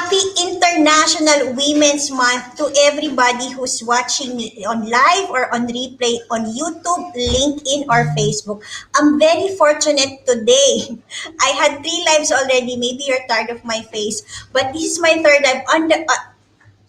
Happy International Women's Month to everybody who's watching me on live or on replay on YouTube, LinkedIn, or Facebook. I'm very fortunate today. I had three lives already. Maybe you're tired of my face, but this is my third live.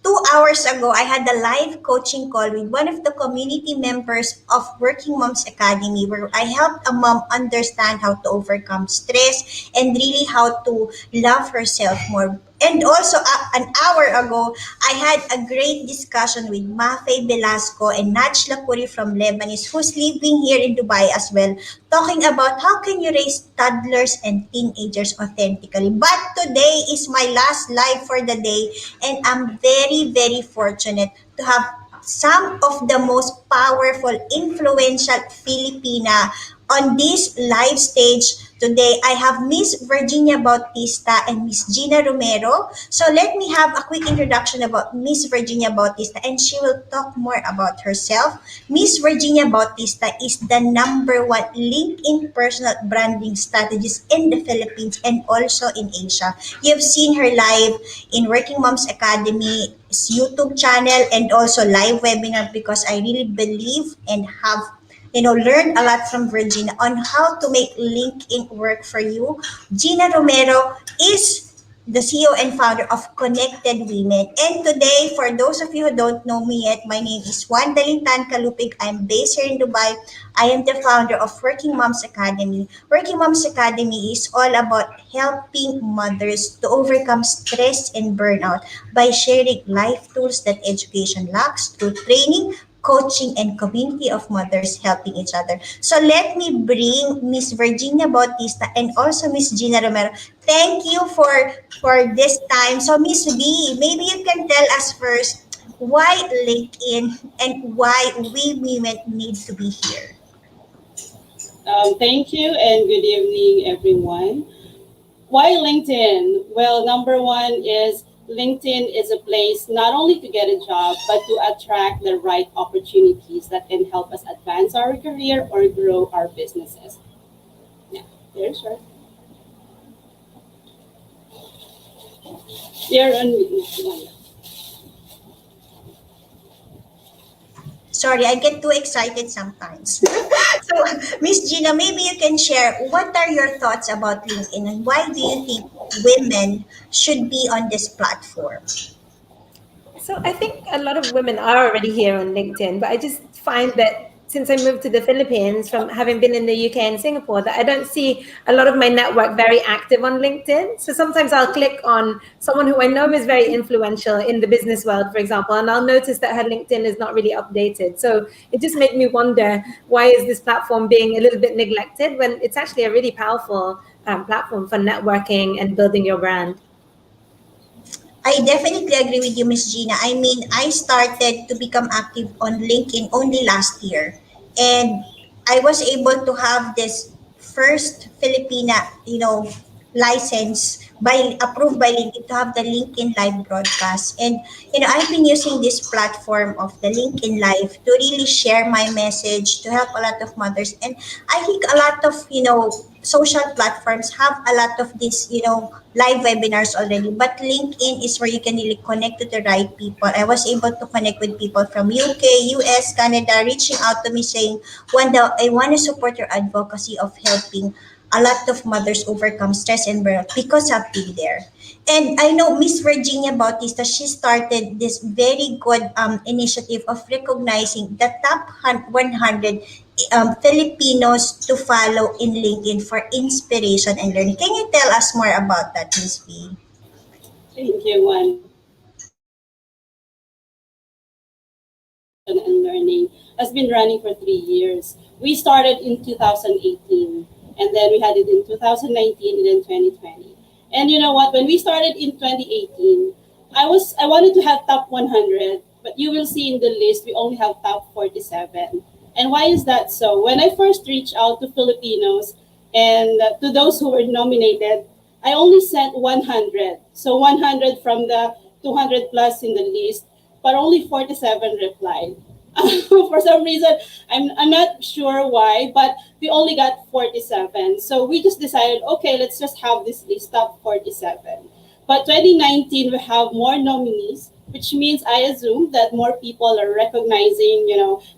2 hours ago, I had a live coaching call with one of the community members of Working Moms Academy where I helped a mom understand how to overcome stress and really how to love herself more. And also, an hour ago, I had a great discussion with Mafe Velasco and Najla Kuri from Lebanese, who's living here in Dubai as well, talking about how can you raise toddlers and teenagers authentically. But today is my last live for the day, and I'm very, very fortunate to have some of the most powerful, influential Filipina on this live stage today. I have Miss Virginia Bautista and Miss Gina Romero. So let me have a quick introduction about Miss Virginia Bautista, and she will talk more about herself. Miss Virginia Bautista is the number one LinkedIn personal branding strategist in the Philippines and also in Asia. You've seen her live in Working Moms Academy YouTube channel and also live webinar because I really believe and have learned a lot from Virginia on how to make LinkedIn work for you. Gina Romero is the CEO and founder of Connected Women. And today, for those of you who don't know me yet, my name is Wanda Kalupig. I'm based here in Dubai. I am the founder of Working Moms Academy. Working Moms Academy is all about helping mothers to overcome stress and burnout by sharing life tools that education lacks through training, coaching, and community of mothers helping each other. So let me bring Miss Virginia Bautista and also Miss Gina Romero. Thank you for this time. So Miss V, maybe you can tell us first why LinkedIn and why we women need to be here. Thank you and good evening, everyone. Why LinkedIn? Well, number one is LinkedIn is a place not only to get a job, but to attract the right opportunities that can help us advance our career or grow our businesses. Yeah, there's right. You're on. Sorry, I get too excited sometimes. So, Miss Gina, maybe you can share what are your thoughts about LinkedIn and why do you think women should be on this platform? So I think a lot of women are already here on LinkedIn, but I just find that since I moved to the Philippines from having been in the UK and Singapore, that I don't see a lot of my network very active on LinkedIn. So sometimes I'll click on someone who I know is very influential in the business world, for example, and I'll notice that her LinkedIn is not really updated. So it just made me wonder, why is this platform being a little bit neglected when it's actually a really powerful platform for networking and building your brand? I definitely agree with you, Miss Gina. I mean, I started to become active on LinkedIn only last year. And I was able to have this first Filipina, license by approved by LinkedIn to have the LinkedIn Live broadcast. And I've been using this platform of the LinkedIn Live to really share my message to help a lot of mothers. And I think a lot of social platforms have a lot of these live webinars already, but LinkedIn is where you can really connect to the right people. I was able to connect with people from UK, US, Canada, reaching out to me saying, Wanda, I want to support your advocacy of helping a lot of mothers overcome stress and burnout because I've been there. And I know Miss Virginia Bautista, she started this very good initiative of recognizing the top 100 Filipinos to follow in LinkedIn for inspiration and learning. Can you tell us more about that, Miss V? Thank you, Wanda. And learning has been running for 3 years. We started in 2018, and then we had it in 2019 and then 2020. And you know what? When we started in 2018, I wanted to have top 100, but you will see in the list we only have top 47. And why is that so? When I first reached out to Filipinos and to those who were nominated, I only sent 100. So 100 from the 200 plus in the list, but only 47 replied. For some reason, I'm not sure why, but we only got 47. So we just decided, okay, let's just have this list top 47. But 2019, we have more nominees, which means I assume that more people are recognizing,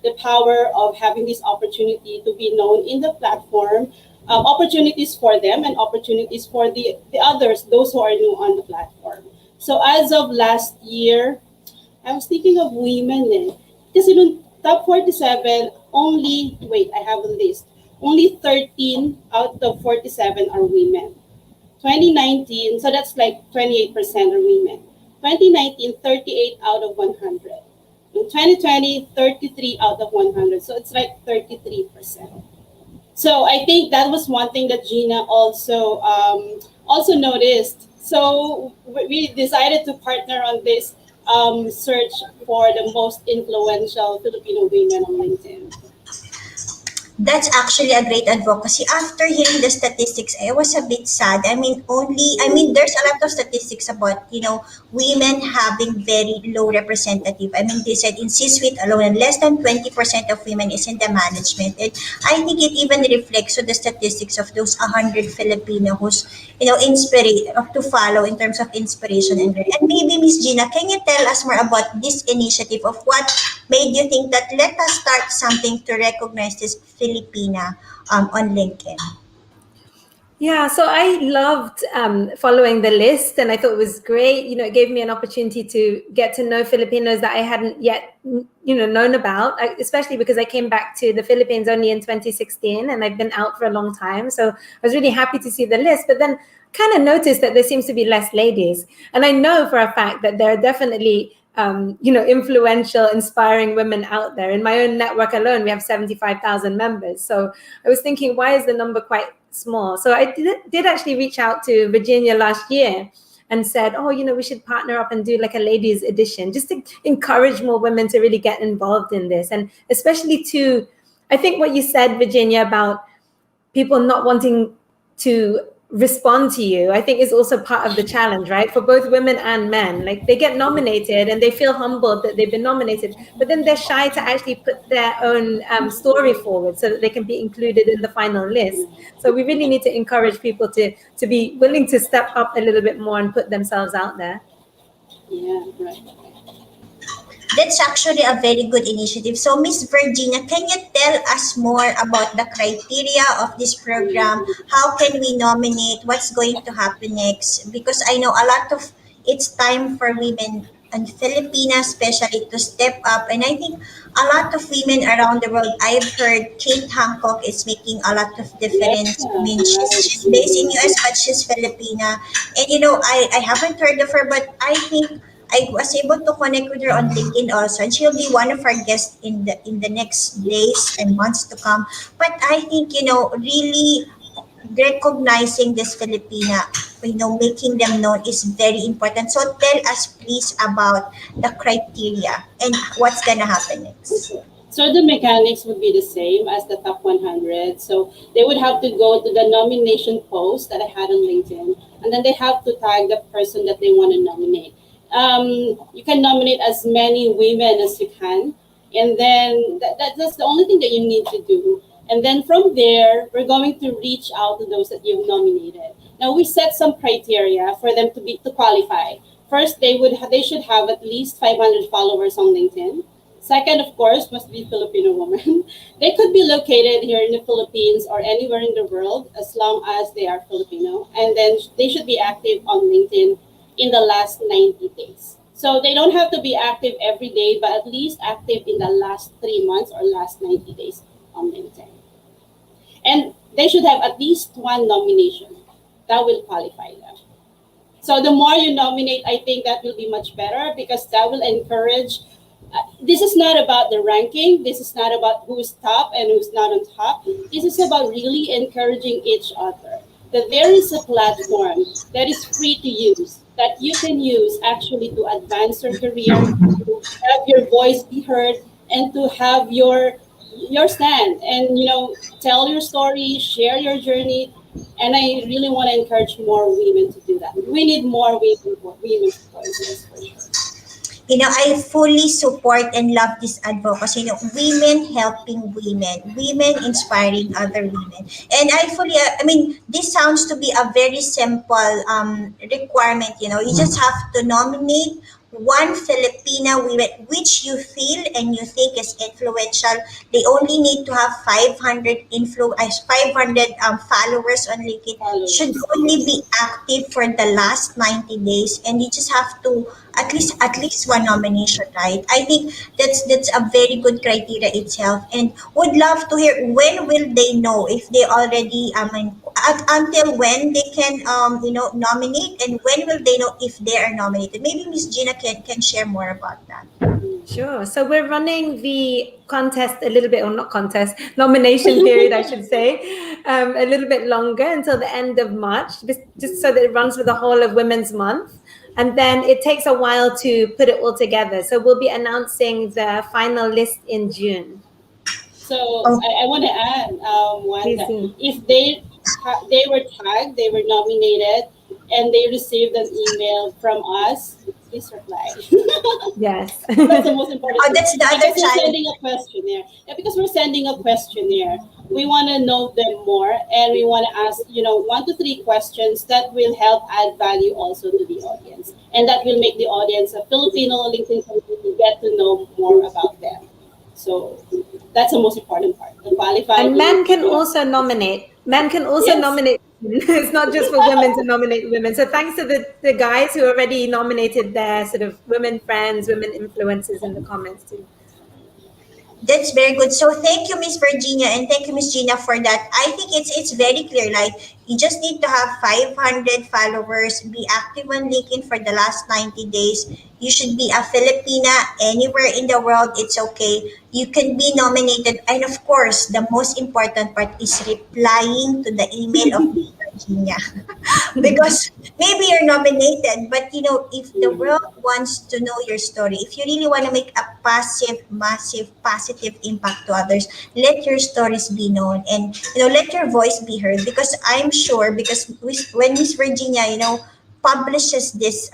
the power of having this opportunity to be known in the platform, opportunities for them and opportunities for the others, those who are new on the platform. So as of last year, I was thinking of women eh. Kasi nung top 47, only, wait, I have a list. Only 13 out of 47 are women. 2019, so that's like 28% are women. 2019, 38 out of 100. In 2020, 33 out of 100. So it's like 33%. So I think that was one thing that Gina also noticed. So we decided to partner on this search for the most influential Filipino women on LinkedIn. That's actually a great advocacy. After hearing the statistics, I was a bit sad. There's a lot of statistics about, women having very low representative. They said in C-suite alone, less than 20% of women is in the management. And I think it even reflects on the statistics of those 100 Filipino who's, to follow in terms of inspiration and learning. And maybe Miss Gina, can you tell us more about this initiative of what made you think that let us start something to recognize this Filipina on LinkedIn? Yeah, so I loved following the list, and I thought it was great. It gave me an opportunity to get to know Filipinos that I hadn't yet, known about, especially because I came back to the Philippines only in 2016, and I've been out for a long time. So I was really happy to see the list, but then kind of noticed that there seems to be less ladies. And I know for a fact that there are definitely influential, inspiring women out there. In my own network alone, we have 75,000 members. So I was thinking, why is the number quite small? So I did actually reach out to Virginia last year and said, oh, we should partner up and do like a ladies edition, just to encourage more women to really get involved in this. And especially I think what you said, Virginia, about people not wanting to respond to you, I think is also part of the challenge, right? For both women and men. Like they get nominated and they feel humbled that they've been nominated, but then they're shy to actually put their own story forward so that they can be included in the final list. So we really need to encourage people to be willing to step up a little bit more and put themselves out there. Yeah, right. That's actually a very good initiative. So, Miss Virginia, can you tell us more about the criteria of this program? How can we nominate? What's going to happen next? Because I know a lot of it's time for women and Filipinas especially to step up. And I think a lot of women around the world, I've heard Kate Hancock is making a lot of Yeah, difference. She's based in right. US, but she's Filipina. And I haven't heard of her, but I think I was able to connect with her on LinkedIn also, and she'll be one of our guests in the next days and months to come. But I think really recognizing this Filipina, making them known is very important. So tell us please about the criteria and what's gonna happen next. So the mechanics would be the same as the top 100. So they would have to go to the nomination post that I had on LinkedIn, and then they have to tag the person that they want to nominate. You can nominate as many women as you can, and then that's the only thing that you need to do. And then from there, we're going to reach out to those that you've nominated. Now we set some criteria for them to qualify. First, they should have at least 500 followers on LinkedIn. Second, of course, must be Filipino woman. They could be located here in the Philippines or anywhere in the world as long as they are Filipino. And then they should be active on LinkedIn in the last 90 days. So they don't have to be active every day, but at least active in the last 3 months or last 90 days on LinkedIn. And they should have at least one nomination. That will qualify them. So the more you nominate, I think that will be much better because that will encourage. This is not about the ranking. This is not about who's top and who's not on top. This is about really encouraging each other. That there is a platform that is free to use, that you can use actually to advance your career, to have your voice be heard, and to have your stand and tell your story, share your journey. And I really want to encourage more women to do that. We need more women's voices for sure. I fully support and love this advocacy. Women helping women, women inspiring other women. And this sounds to be a very simple requirement. You just have to nominate one Filipina women which you feel and you think is influential. They only need to have 500 followers on LinkedIn. Should Followers, only yes. be active for the last 90 days, and you just have to at least one nomination, right? I think that's a very good criteria itself, and would love to hear when will they know if they already until when they can nominate, and when will they know if they are nominated. Maybe Miss Gina can share more about that. Sure. So we're running the contest a little bit, or not contest, nomination period, I should say, a little bit longer until the end of March, just so that it runs for the whole of Women's Month. And then it takes a while to put it all together. So we'll be announcing the final list in June. So Oh, I want to add, Please Wanda, do. if they were tagged, they were nominated, and they received an email from us, please reply. Yes. That's the most important oh, thing, that's the other because we're challenge. sending a questionnaire. Yeah, because we're sending a questionnaire. We want to know them more, and we want to ask, 1 to 3 questions that will help add value also to the audience, and that will make the audience, a Filipino LinkedIn community, get to know more about them. So that's the most important part. The qualified, And you men need to can be a also nominate. Men can also yes. nominate. It's not just for women to nominate women. So thanks to the guys who already nominated their sort of women friends, women influencers in the comments too. That's very good. So thank you, Miss Virginia, and thank you, Miss Gina, for that. I think it's very clear. Like, you just need to have 500 followers, be active on LinkedIn for the last 90 days. You should be a Filipina anywhere in the world. It's okay. You can be nominated, and of course, the most important part is replying to the email of Miss Virginia. Because maybe you're nominated, but if the Mhm. world wants to know your story, if you really want to make a passive, massive, positive impact to others, let your stories be known, and let your voice be heard. Because I'm sure, because when Miss Virginia publishes this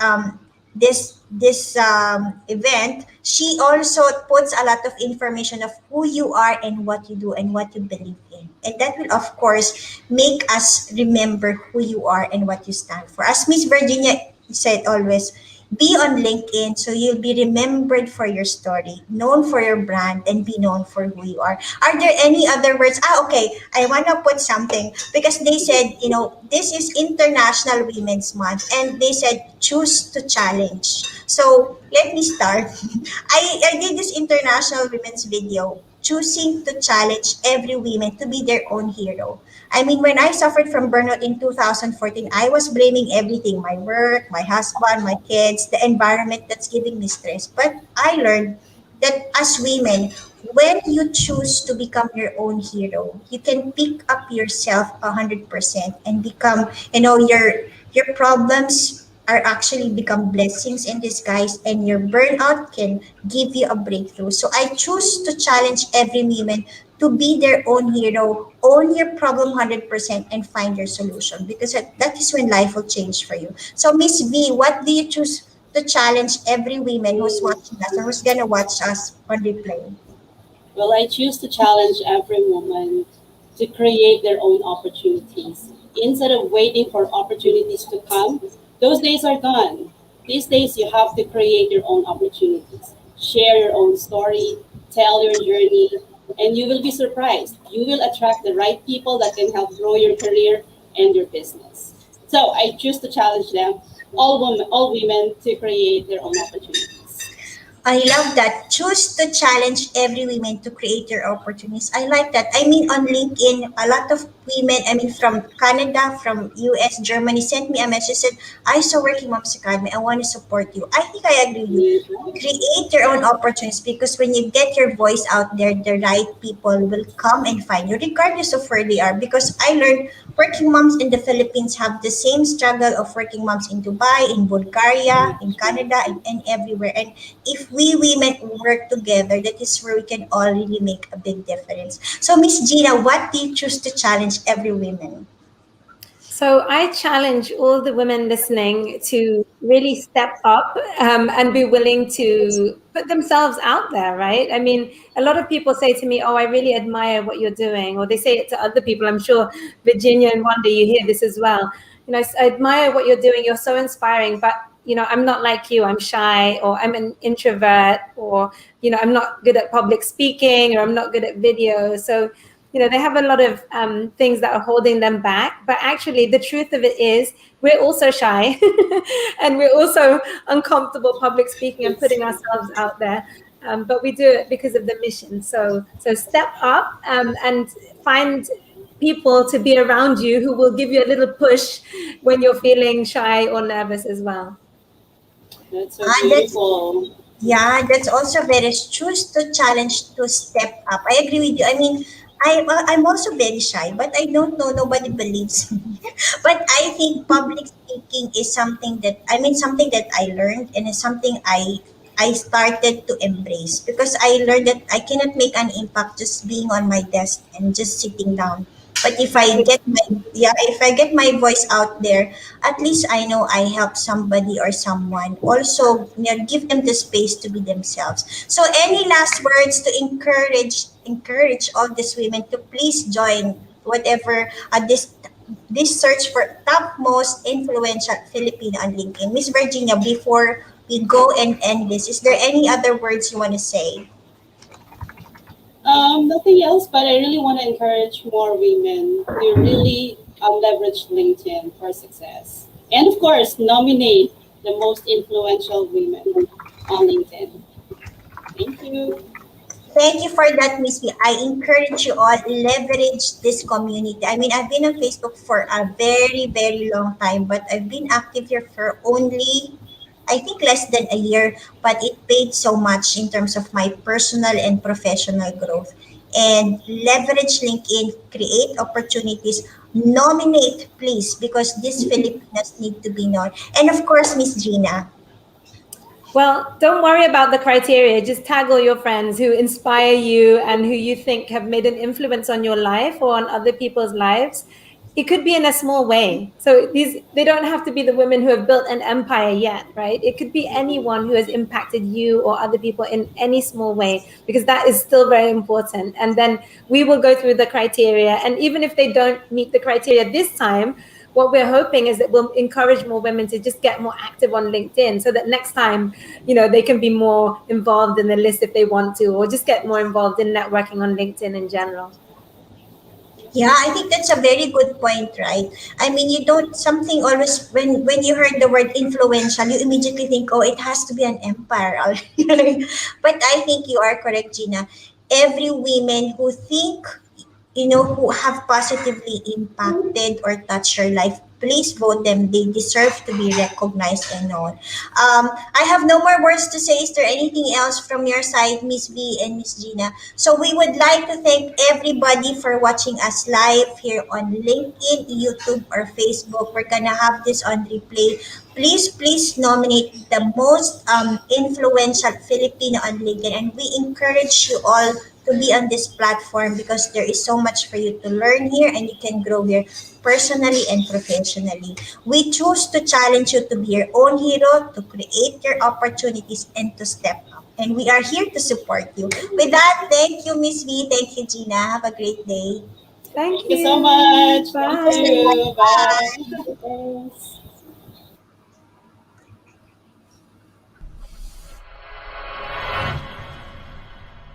event, she also puts a lot of information of who you are and what you do and what you believe in. And that will, of course, make us remember who you are and what you stand for. As Miss Virginia said always, be on LinkedIn so you'll be remembered for your story, known for your brand, and be known for who you are. Are there any other words? Okay, I want to put something because they said, this is International Women's Month, and they said choose to challenge. So let me start. I did this International Women's video, choosing to challenge every woman to be their own hero. I mean, when I suffered from burnout in 2014, I was blaming everything, my work, my husband, my kids, the environment that's giving me stress. But I learned that as women, when you choose to become your own hero, you can pick up yourself 100% and become, your problems are actually become blessings in disguise, and your burnout can give you a breakthrough. So I choose to challenge every woman to be their own hero, own your problem 100%, and find your solution, because that is when life will change for you. So Miss V, what do you choose to challenge every woman who's Mm. watching us or who's gonna watch us on replay? Well, I choose to challenge every woman to create their own opportunities. Instead of waiting for opportunities to come, those days are gone. These days, you have to create your own opportunities. Share your own story, tell your journey, and you will be surprised. You will attract the right people that can help grow your career and your business. So I choose to challenge them, all women, to create their own opportunities. I love that. Choose to challenge every woman to create your opportunities. I like that. I mean, on LinkedIn, a lot of women, I mean, from Canada, from US, Germany, sent me a message, said, I saw Working Moms Academy. I want to support you. I think I agree with you. Mhm. Create your own opportunities, because when you get your voice out there, the right people will come and find you, regardless of where they are. Because I learned working moms in the Philippines have the same struggle of working moms in Dubai, in Bulgaria, in Canada, and everywhere. And if we women work together, that is where we can all really make a big difference. So, Miss Gina, what do you choose to challenge every woman? So I challenge all the women listening to really step up and be willing to put themselves out there, right? I mean, a lot of people say to me, "Oh, I really admire what you're doing," or they say it to other people. I'm sure Virginia and Wanda, you hear this as well. You know, I admire what you're doing. You're so inspiring, but I'm not like you. I'm shy, or I'm an introvert, or I'm not good at public speaking, or I'm not good at video. So they have a lot of things that are holding them back. But actually, the truth of it is, we're also shy and we're also uncomfortable public speaking and Yes. putting ourselves out there. But we do it because of the mission. So step up and find people to be around you who will give you a little push when you're feeling shy or nervous as well. That's so That's beautiful. Yeah, that's also very choose to challenge to step up. I agree with you. I mean, I'm also very shy, but I don't know. Nobody believes me. But I think public speaking is something that something that I learned, and it's something I started to embrace because I learned that I cannot make an impact just being on my desk and just sitting down. But Exactly. if I get my voice out there, at least I know I help somebody or someone. Also, give them the space to be themselves. So, any last words to encourage all these women to please join whatever this search for top most influential Filipino on LinkedIn. Miss Virginia, before we go and end this, is there any other words you want to say? Nothing else, but I really want to encourage more women to really leverage LinkedIn for success. And of course, nominate the most influential women on LinkedIn. Thank you. Thank you for that, Miss B. I encourage you all leverage this community. I mean, I've been on Facebook for a very, very long time, but I've been active here for only, I think, less than a year. But it paid so much in terms of my personal and professional growth. And leverage LinkedIn, create opportunities, nominate, please, because these Filipinas need to be known. And of course, Miss Gina. Well, don't worry about the criteria. Just tag all your friends who inspire you and who you think have made an influence on your life or on other people's lives. It could be in a small way. So they don't have to be the women who have built an empire yet, right? It could be anyone who has impacted you or other people in any small way, because that is still very important. And then we will go through the criteria. And even if they don't meet the criteria this time, what we're hoping is that we'll encourage more women to just get more active on LinkedIn, so that next time, they can be more involved in the list if they want to, or just get more involved in networking on LinkedIn in general. Yeah, I think that's a very good point, right? I mean, you don't something always when you heard the word influential, you immediately think, oh, it has to be an empire. But I think you are correct, Gina. Every woman who think who have positively impacted or touched your life, please vote them. They deserve to be recognized and known. I have no more words to say. Is there anything else from your side, Miss B and Miss Gina? So we would like to thank everybody for watching us live here on LinkedIn, YouTube, or Facebook. We're gonna have this on replay. Please nominate the most influential Filipino on LinkedIn, and we encourage you all to be on this platform because there is so much for you to learn here and you can grow here personally and professionally. We choose to challenge you to be your own hero, to create your opportunities, and to step up. And we are here to support you. With that, thank you, Miss V. Thank you, Gina. Have a great day. Thank Thank you so you. much. Thank Bye. you. Bye. Thanks.